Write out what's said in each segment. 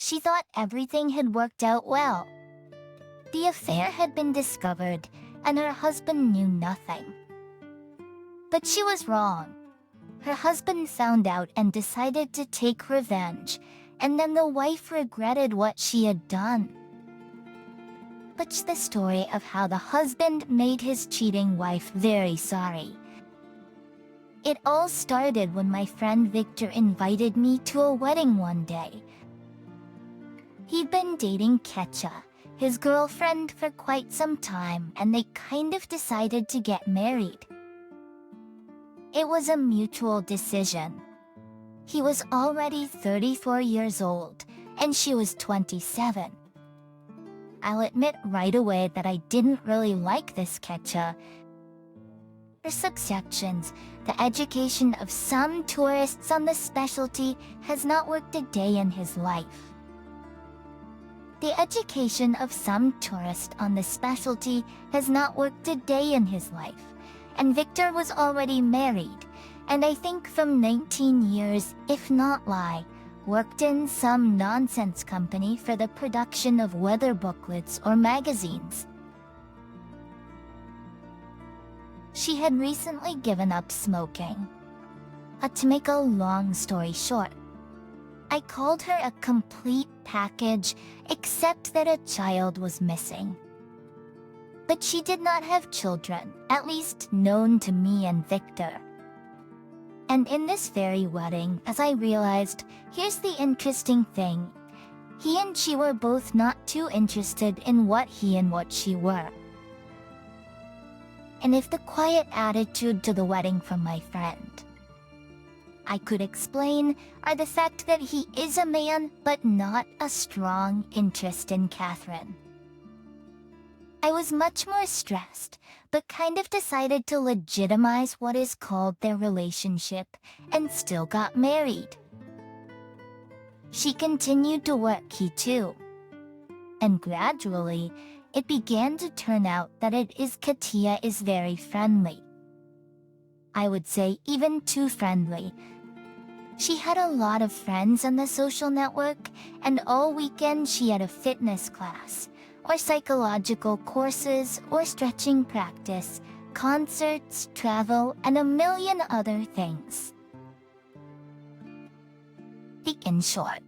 She thought everything had worked out well. The affair had been discovered, and her husband knew nothing. But she was wrong. Her husband found out and decided to take revenge, and then the wife regretted what she had done. But the story of how the husband made his cheating wife very sorry. It all started when my friend Victor invited me to a wedding one day. He'd been dating Ketcha, his girlfriend, for quite some time, and they kind of decided to get married. It was a mutual decision. He was already 34 years old, and she was 27. I'll admit right away that I didn't really like this Ketcha. For subsections, the education of some tourists on the specialty has not worked a day in his life. The education of some tourist on the specialty has not worked a day in his life, and Victor was already married, and I think from 19 years, if not lie, worked in some nonsense company for the production of weather booklets or magazines. She had recently given up smoking. To make a long story short, I called her a complete package, except that a child was missing. But she did not have children, at least known to me and Victor. And in this very wedding, as I realized, here's the interesting thing. He and she were both not too interested in what he and what she were. And if the quiet attitude to the wedding from my friend I could explain are the fact that he is a man but not a strong interest in Catherine. I was much more stressed, but kind of decided to legitimize what is called their relationship and still got married. She continued to work, he too. And gradually, it began to turn out that Katia is very friendly. I would say even too friendly. She had a lot of friends on the social network, and all weekend she had a fitness class, or psychological courses, or stretching practice, concerts, travel, and a million other things. In short,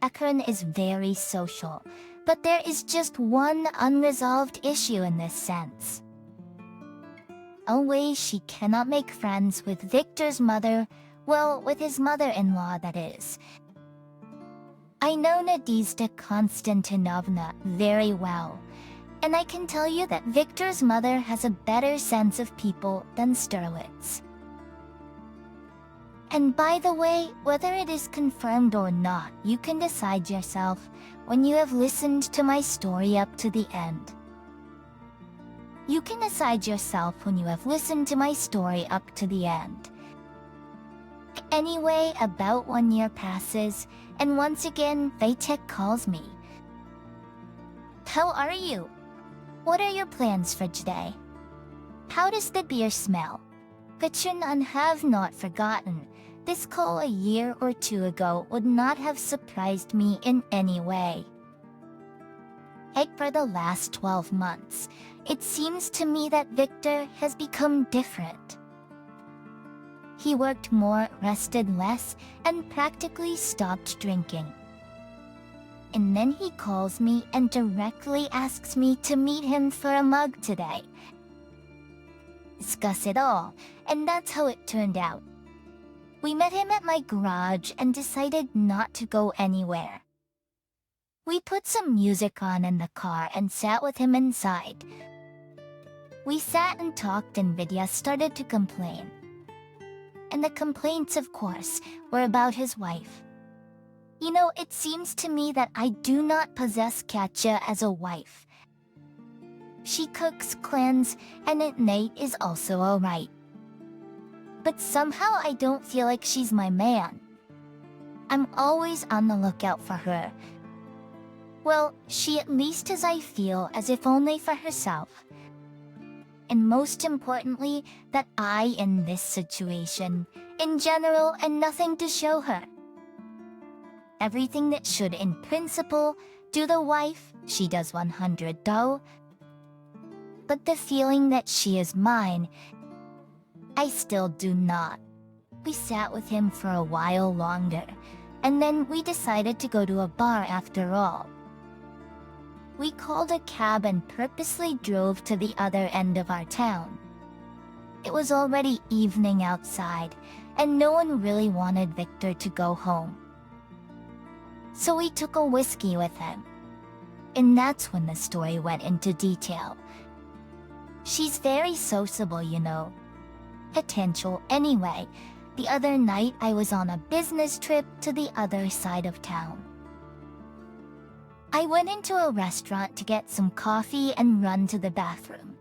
Catherine is very social, but there is just one unresolved issue in this sense. Always she cannot make friends with Victor's mother, well, with his mother-in-law, that is. I know Nadezhda Konstantinovna very well, and I can tell you that Victor's mother has a better sense of people than Sterlitz. And by the way, whether it is confirmed or not, you can decide yourself when you have listened to my story up to the end. You can decide yourself when you have listened to my story up to the end. Anyway, about 1 year passes, and once again, Vitek calls me. How are you? What are your plans for today? How does the beer smell? Katrin, I have not forgotten. This call a year or two ago would not have surprised me in any way. For the last 12 months, it seems to me that Victor has become different. He worked more, rested less, and practically stopped drinking. And then he calls me and directly asks me to meet him for a mug today. Discuss it all, and that's how it turned out. We met him at my garage and decided not to go anywhere. We put some music on in the car and sat with him inside. We sat and talked, and Vidya started to complain. And the complaints, of course, were about his wife. You know, it seems to me that I do not possess Katya as a wife. She cooks, cleans, and at night is also alright. But somehow I don't feel like she's my man. I'm always on the lookout for her. Well, she at least as I feel, as if only for herself. And most importantly, that I, in this situation, in general, and nothing to show her. everything that should in principle do the wife, she does 100 though. But the feeling that she is mine, I still do not. We sat with him for a while longer, and then we decided to go to a bar after all. We called a cab and purposely drove to the other end of our town. It was already evening outside, and no one really wanted Victor to go home. So we took a whiskey with him. And that's when the story went into detail. She's very sociable, you know. Potential anyway. The other night I was on a business trip to the other side of town. I went into a restaurant to get some coffee and run to the bathroom,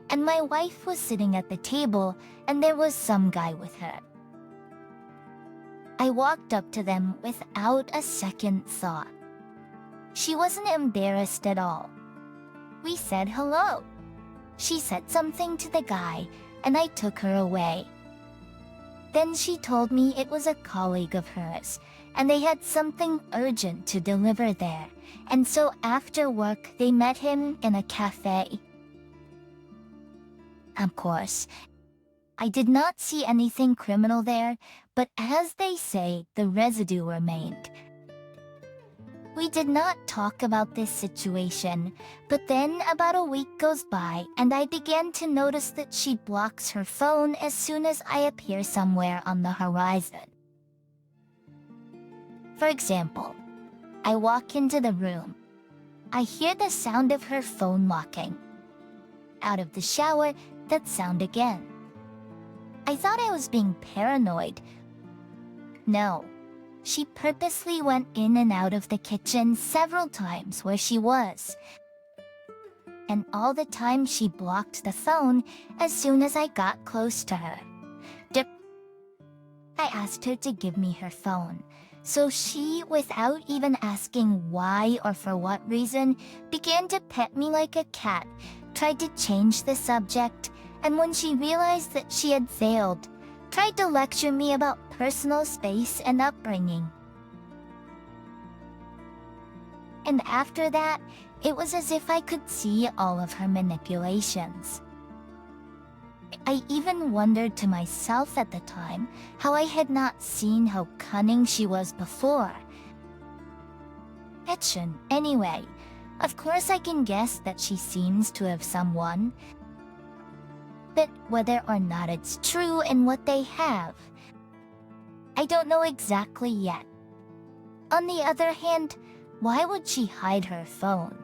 and my wife was sitting at the table and there was some guy with her. I walked up to them without a second thought. She wasn't embarrassed at all. We said hello. She said something to the guy and I took her away. Then she told me it was a colleague of hers and they had something urgent to deliver there, and so after work they met him in a cafe. Of course, I did not see anything criminal there, but as they say, the residue remained. We did not talk about this situation, but then about a week goes by and I began to notice that she blocks her phone as soon as I appear somewhere on the horizon. For example, I walk into the room. I hear the sound of her phone locking. Out of the shower, that sound again. I thought I was being paranoid. No. She purposely went in and out of the kitchen several times where she was. And all the time she blocked the phone as soon as I got close to her. I asked her to give me her phone, so she, without even asking why or for what reason, began to pet me like a cat, tried to change the subject, and when she realized that she had failed, tried to lecture me about personal space and upbringing. And after that, it was as if I could see all of her manipulations. I even wondered to myself at the time how I had not seen how cunning she was before. Anyway, of course I can guess that she seems to have someone. But whether or not it's true in what they have, I don't know exactly yet. On the other hand, why would she hide her phone?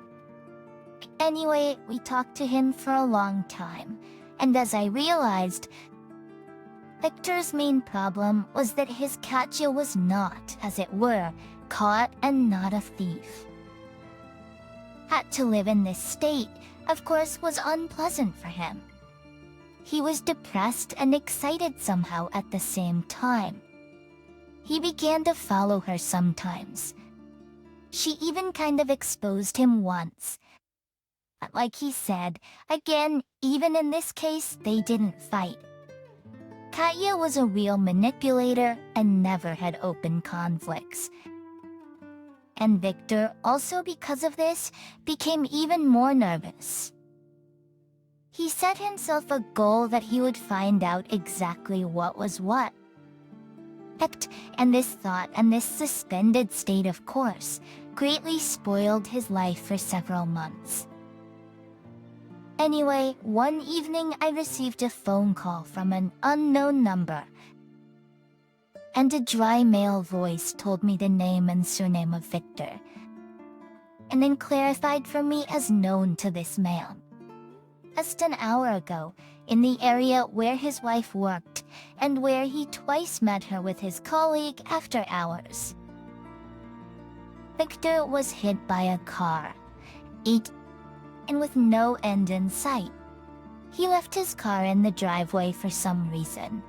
Anyway, we talked to him for a long time, and as I realized, Victor's main problem was that his Katya was not, as it were, caught and not a thief. Had to live in this state, of course, was unpleasant for him. He was depressed and excited somehow at the same time. He began to follow her sometimes. She even kind of exposed him once. But like he said, again, even in this case, they didn't fight. Katya was a real manipulator and never had open conflicts. And Victor, also because of this, became even more nervous. He set himself a goal that he would find out exactly what was what. And this thought and this suspended state, of course, greatly spoiled his life for several months. Anyway, one evening I received a phone call from an unknown number, and a dry male voice told me the name and surname of Victor, and then clarified for me as known to this man. Just an hour ago, in the area where his wife worked, and where he twice met her with his colleague after hours. Victor was hit by a car, and with no end in sight. He left his car in the driveway for some reason.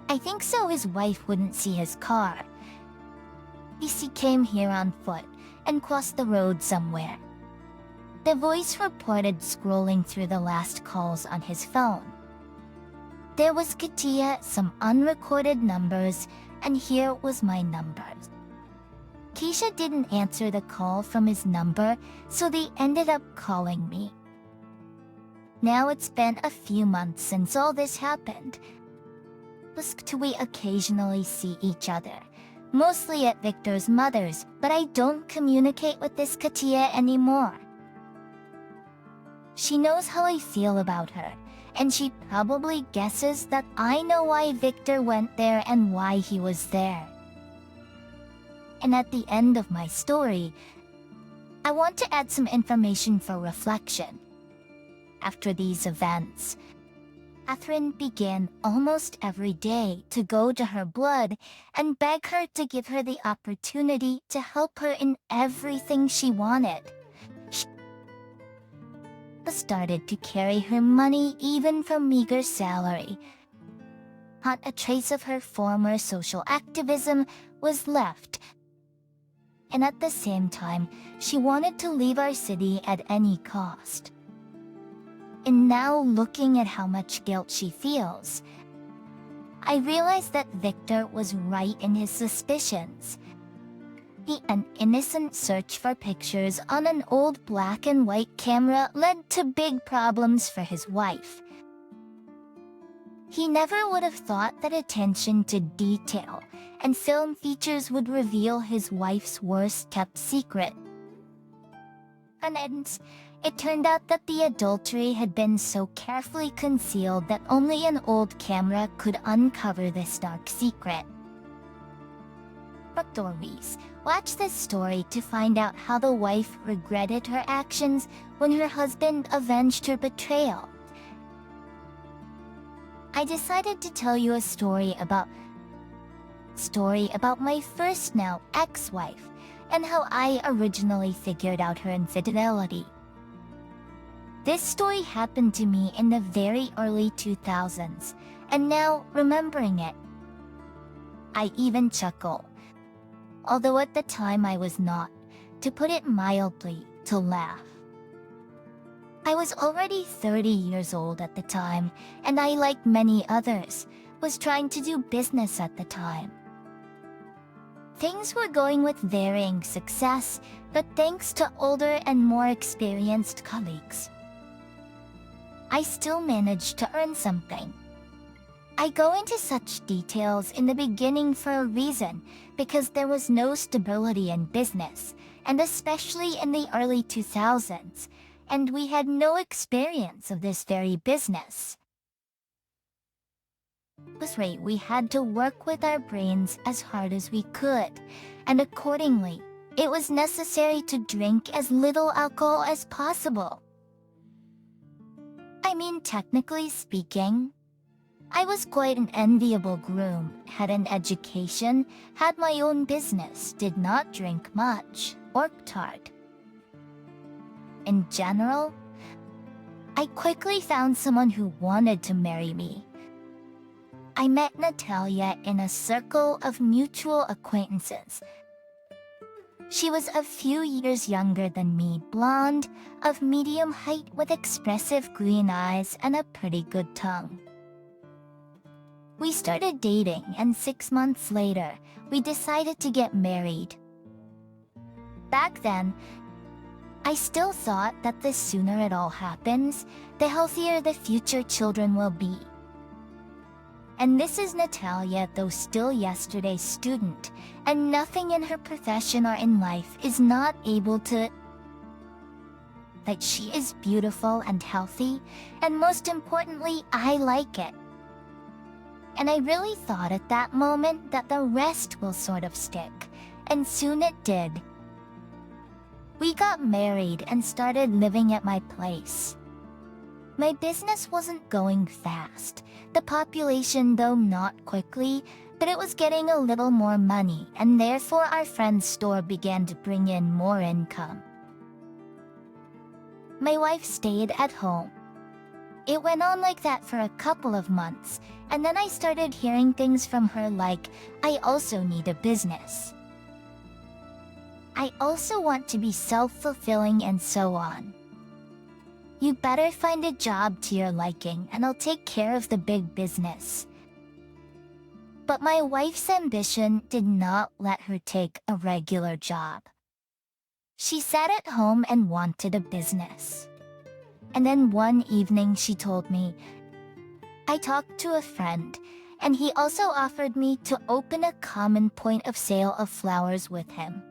I think so his wife wouldn't see his car. He came here on foot and crossed the road somewhere. The voice reported scrolling through the last calls on his phone. There was Katia, some unrecorded numbers, and here was my number. Tisha didn't answer the call from his number, so they ended up calling me. Now it's been a few months since all this happened. We occasionally see each other, mostly at Victor's mother's, but I don't communicate with this Katia anymore. She knows how I feel about her, and she probably guesses that I know why Victor went there and why he was there. And at the end of my story, I want to add some information for reflection. After these events, Catherine began almost every day to go to her blood and beg her to give her the opportunity to help her in everything she wanted. She started to carry her money even from meager salary. Not a trace of her former social activism was left. And at the same time, she wanted to leave our city at any cost. And now, looking at how much guilt she feels, I realized that Victor was right in his suspicions. An innocent search for pictures on an old black and white camera led to big problems for his wife. He never would have thought that attention to detail and film features would reveal his wife's worst-kept secret. And it turned out that the adultery had been so carefully concealed that only an old camera could uncover this dark secret. But stories. Watch this story to find out how the wife regretted her actions when her husband avenged her betrayal. I decided to tell you a story about my first now ex-wife and how I originally figured out her infidelity. This story happened to me in the very early 2000s, and now, remembering it, I even chuckle. Although at the time I was not, to put it mildly, to laugh. I was already 30 years old at the time, and I, like many others, was trying to do business at the time. Things were going with varying success, but thanks to older and more experienced colleagues, I still managed to earn something. I go into such details in the beginning for a reason, because there was no stability in business, and especially in the early 2000s, and we had no experience of this very business. We had to work with our brains as hard as we could, and accordingly, it was necessary to drink as little alcohol as possible. I mean, technically speaking, I was quite an enviable groom, had an education, had my own business, did not drink much, worked hard. In general, I quickly found someone who wanted to marry me. I met Natalia in a circle of mutual acquaintances. She was a few years younger than me, blonde, of medium height with expressive green eyes and a pretty good tongue. We started dating, and 6 months later, we decided to get married. Back then, I still thought that the sooner it all happens, the healthier the future children will be. And this is Natalia, though still yesterday's student, and nothing in her profession or in life is not able to... That she is beautiful and healthy, and most importantly, I like it. And I really thought at that moment that the rest will sort of stick, and soon it did. We got married and started living at my place. My business wasn't going fast, the population though not quickly, but it was getting a little more money, and therefore our friend's store began to bring in more income. My wife stayed at home. It went on like that for a couple of months, and then I started hearing things from her like, I also need a business. I also want to be self-fulfilling and so on. You better find a job to your liking and I'll take care of the big business. But my wife's ambition did not let her take a regular job. She sat at home and wanted a business. And then one evening she told me, I talked to a friend, and he also offered me to open a common point of sale of flowers with him.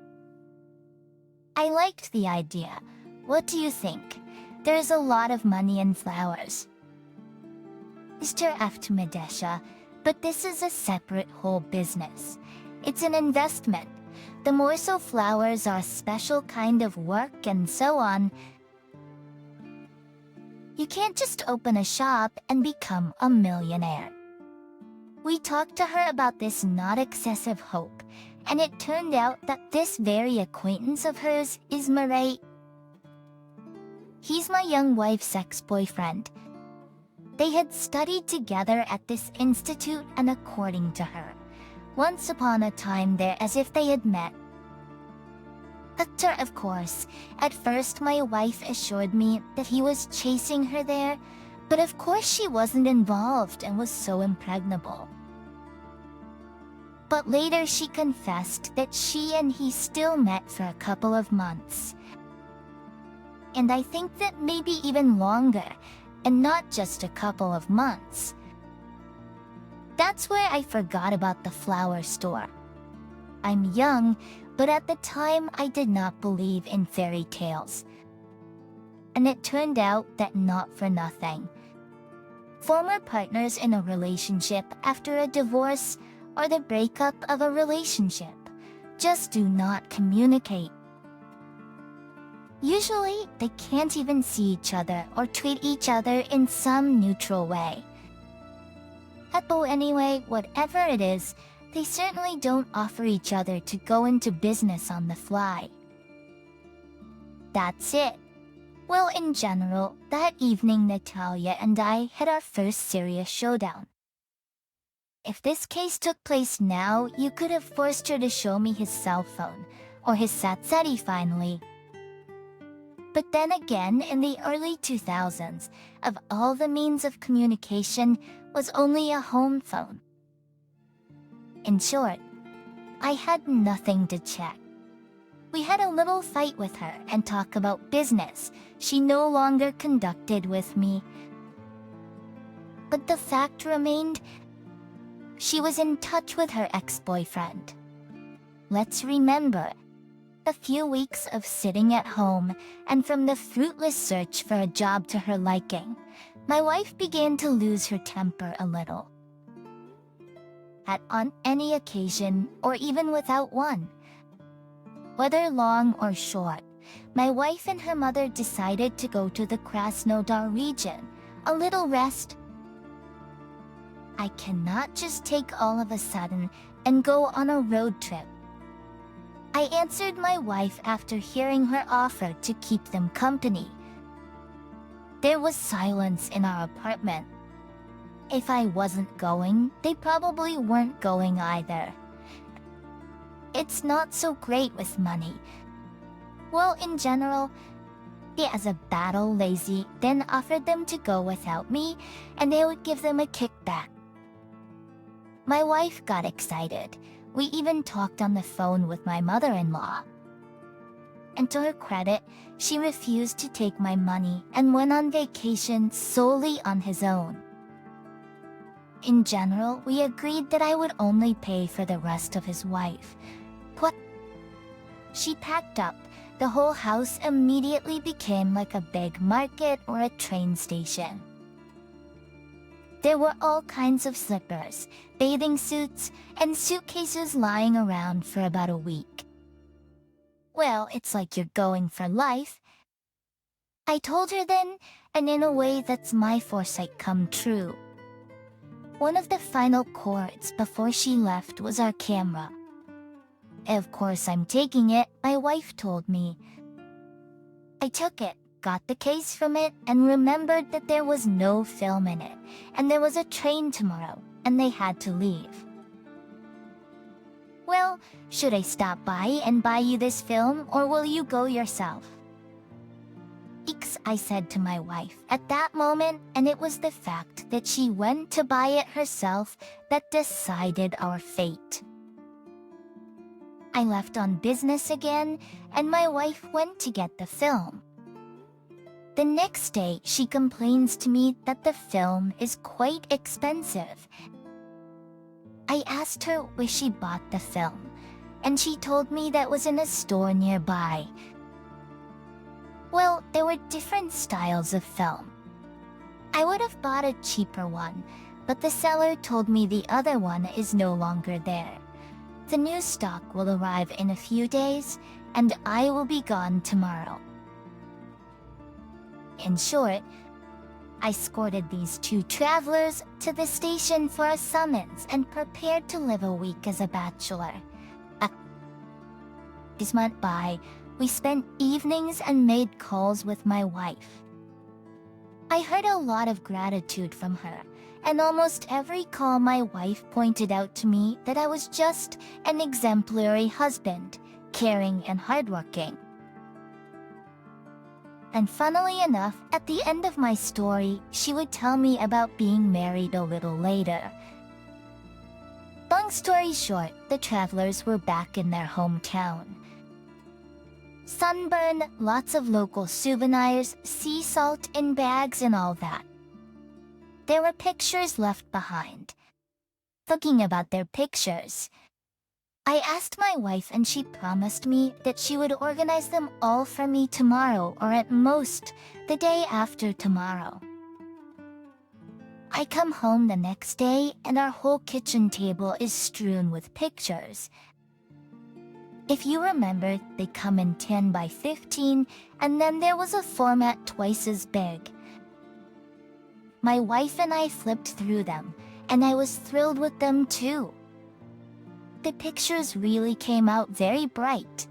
I liked the idea. What do you think? There's a lot of money in flowers. Mr. Medesha, but this is a separate whole business. It's an investment. The more so flowers are a special kind of work and so on. You can't just open a shop and become a millionaire. We talked to her about this not excessive hope, and it turned out that this very acquaintance of hers is Murray. He's my young wife's ex-boyfriend. They had studied together at this institute, and according to her, once upon a time they're as if they had met. Of course, at first my wife assured me that he was chasing her there, but of course she wasn't involved and was so impregnable. But later she confessed that she and he still met for a couple of months. And I think that maybe even longer, and not just a couple of months. That's where I forgot about the flower store. I'm young, but at the time I did not believe in fairy tales. And it turned out that not for nothing. Former partners in a relationship after a divorce or the breakup of a relationship just do not communicate. Usually, they can't even see each other or treat each other in some neutral way. Anyway, whatever it is, they certainly don't offer each other to go into business on the fly. That's it. Well, in general, that evening Natalia and I had our first serious showdown. If this case took place now, you could have forced her to show me his cell phone, or his satsari finally. But then again, in the early 2000s, of all the means of communication, was only a home phone. In short, I had nothing to check. We had a little fight with her and talk about business she no longer conducted with me. But the fact remained, she was in touch with her ex-boyfriend. Let's remember, a few weeks of sitting at home and from the fruitless search for a job to her liking, my wife began to lose her temper a little. On any occasion, or even without one, whether long or short, my wife and her mother decided to go to the Krasnodar region, a little rest. I cannot just take all of a sudden and go on a road trip. I answered my wife after hearing her offer to keep them company. There was silence in our apartment. If I wasn't going, they probably weren't going either. It's not so great with money. Well, in general, he as a battle lazy, then offered them to go without me, and they would give them a kickback. My wife got excited. We even talked on the phone with my mother-in-law. And to her credit, she refused to take my money and went on vacation solely on his own. In general, we agreed that I would only pay for the rest of his wife. She packed up. The whole house immediately became like a big market or a train station. There were all kinds of slippers, bathing suits, and suitcases lying around for about a week. Well, it's like you're going for life. I told her then, and in a way that's my foresight come true. One of the final chords before she left was our camera. Of course I'm taking it, my wife told me. I took it, got the case from it, and remembered that there was no film in it, and there was a train tomorrow, and they had to leave. Well, should I stop by and buy you this film, or will you go yourself? weeks, I said to my wife at that moment, and it was the fact that she went to buy it herself that decided our fate. I left on business again, and my wife went to get the film. The next day, she complains to me that the film is quite expensive. I asked her where she bought the film, and she told me that was in a store nearby. Well, there were different styles of film. I would have bought a cheaper one, but the seller told me the other one is no longer there. The new stock will arrive in a few days, and I will be gone tomorrow. In short, I escorted these two travelers to the station for a summons and prepared to live a week as a bachelor. This went by, we spent evenings and made calls with my wife. I heard a lot of gratitude from her, and almost every call my wife pointed out to me that I was just an exemplary husband, caring and hardworking. And funnily enough, at the end of my story, she would tell me about being married a little later. Long story short, the travelers were back in their hometown. Sunburn, lots of local souvenirs, sea salt in bags and all that. There were pictures left behind. Thinking about their pictures, I asked my wife and she promised me that she would organize them all for me tomorrow, or at most, the day after tomorrow. I come home the next day and our whole kitchen table is strewn with pictures. If you remember, they come in 10 by 15, and then there was a format twice as big. My wife and I flipped through them, and I was thrilled with them too. The pictures really came out very bright.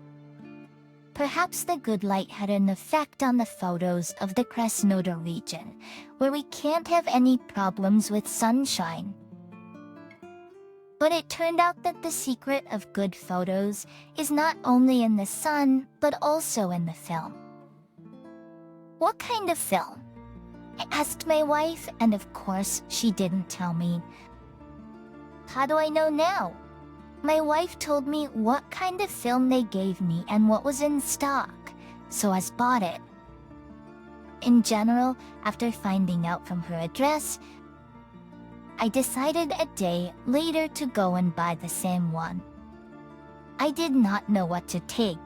Perhaps the good light had an effect on the photos of the Krasnodar region, where we can't have any problems with sunshine. But it turned out that the secret of good photos is not only in the sun, but also in the film. What kind of film? I asked my wife, and of course she didn't tell me. How do I know now? My wife told me what kind of film they gave me and what was in stock, so I bought it. In general, after finding out from her address, I decided a day later to go and buy the same one. I did not know what to take,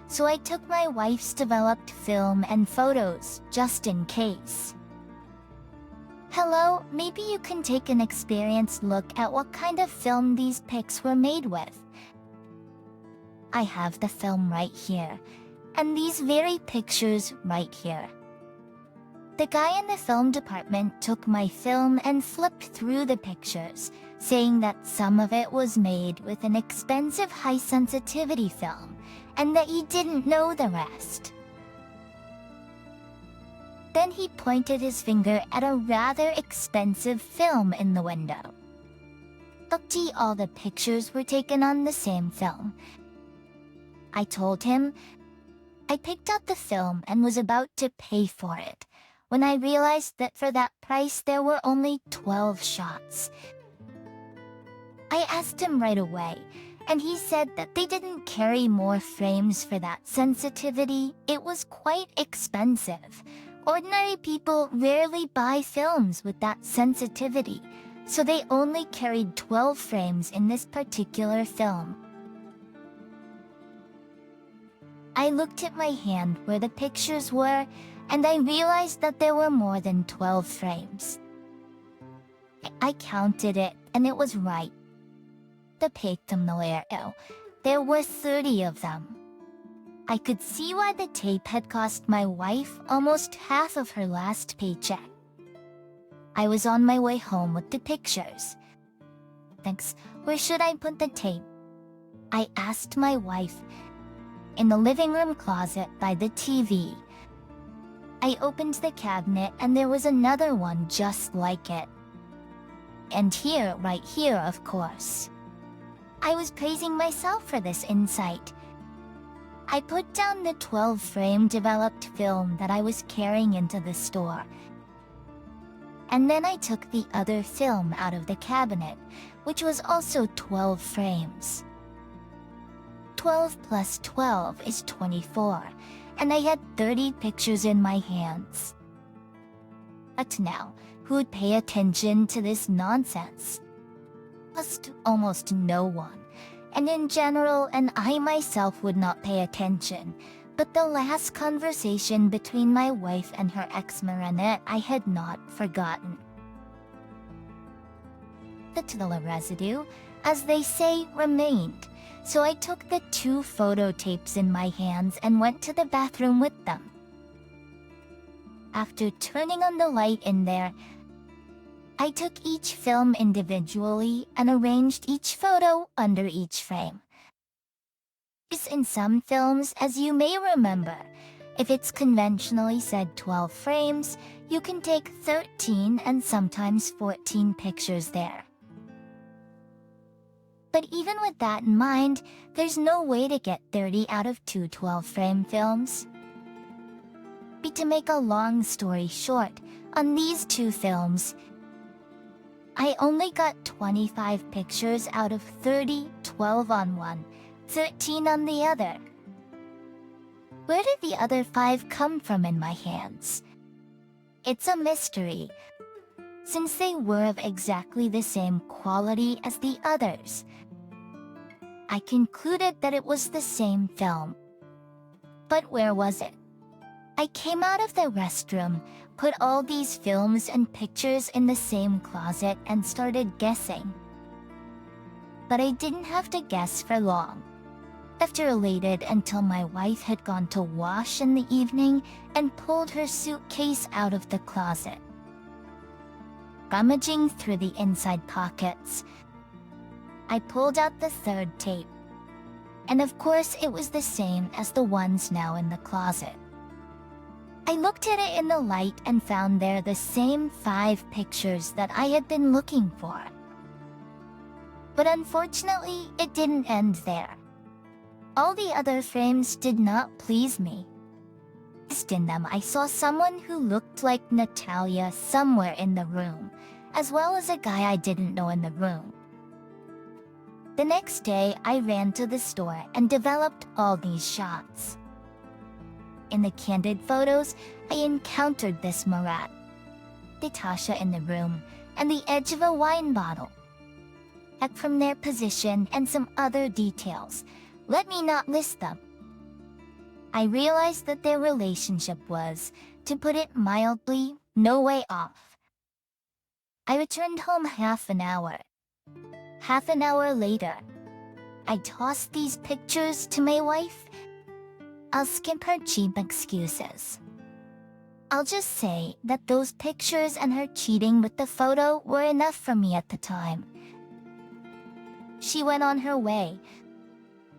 so I took my wife's developed film and photos, just in case. Hello, maybe you can take an experienced look at what kind of film these pics were made with. I have the film right here, and these very pictures right here. The guy in the film department took my film and flipped through the pictures, saying that some of it was made with an expensive high-sensitivity film, and that he didn't know the rest. Then he pointed his finger at a rather expensive film in the window. Looked, all the pictures were taken on the same film. I told him. I picked up the film and was about to pay for it, when I realized that for that price there were only 12 shots. I asked him right away, and he said that they didn't carry more frames for that sensitivity. It was quite expensive. Ordinary people rarely buy films with that sensitivity, so they only carried 12 frames in this particular film. I looked at my hand where the pictures were, and I realized that there were more than 12 frames. I counted it, and it was right. There were 30 of them. I could see why the tape had cost my wife almost half of her last paycheck. I was on my way home with the pictures. Thanks, where should I put the tape? I asked my wife. In the living room closet by the TV. I opened the cabinet and there was another one just like it. And here, right here, of course. I was praising myself for this insight. I put down the 12-frame developed film that I was carrying into the store. And then I took the other film out of the cabinet, which was also 12 frames. 12 plus 12 is 24, and I had 30 pictures in my hands. But now, who would pay attention to this nonsense? Almost no one, and in general, and I myself would not pay attention. But the last conversation between my wife and her ex Marinette I had not forgotten. The tiller residue, as they say, remained, so I took the 2 photo tapes in my hands and went to the bathroom with them. After turning on the light in there, I took each film individually and arranged each photo under each frame. In some films, as you may remember, if it's conventionally said 12 frames, you can take 13 and sometimes 14 pictures there. But even with that in mind, there's no way to get 30 out of 2 12-frame films. To make a long story short, on these 2 films, I only got 25 pictures out of 30, 12 on one, 13 on the other. Where did the other 5 come from in my hands? It's a mystery, since they were of exactly the same quality as the others. I concluded that it was the same film. But where was it? I came out of the restroom, put all these films and pictures in the same closet and started guessing. But I didn't have to guess for long. After elated until my wife had gone to wash in the evening and pulled her suitcase out of the closet. Rummaging through the inside pockets, I pulled out the 3rd tape. And of course it was the same as the ones now in the closet. I looked at it in the light and found there the same 5 pictures that I had been looking for. But unfortunately, it didn't end there. All the other frames did not please me. In them, I saw someone who looked like Natalia somewhere in the room, as well as a guy I didn't know in the room. The next day, I ran to the store and developed all these shots. In the candid photos, I encountered this Marat, Natasha in the room, and the edge of a wine bottle. Back from their position and some other details, let me not list them. I realized that their relationship was, to put it mildly, no way off. I returned home half an hour. Half an hour later, I tossed these pictures to my wife. I'll skip her cheap excuses. I'll just say that those pictures and her cheating with the photo were enough for me at the time. She went on her way.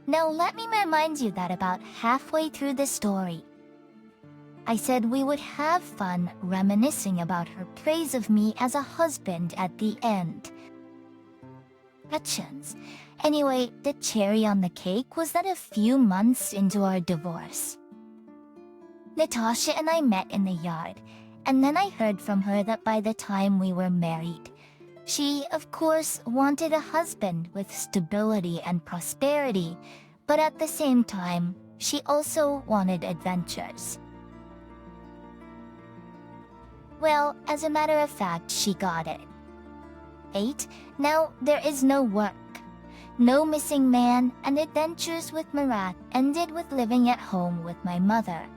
Now let me remind you that about halfway through the story, I said we would have fun reminiscing about her praise of me as a husband at the end. Hutchins. Anyway, the cherry on the cake was that a few months into our divorce, Natasha and I met in the yard, and then I heard from her that by the time we were married, she, of course, wanted a husband with stability and prosperity, but at the same time, she also wanted adventures. Well, as a matter of fact, she got it. 8. Now, there is no work. No missing man, and adventures with Marat ended with living at home with my mother.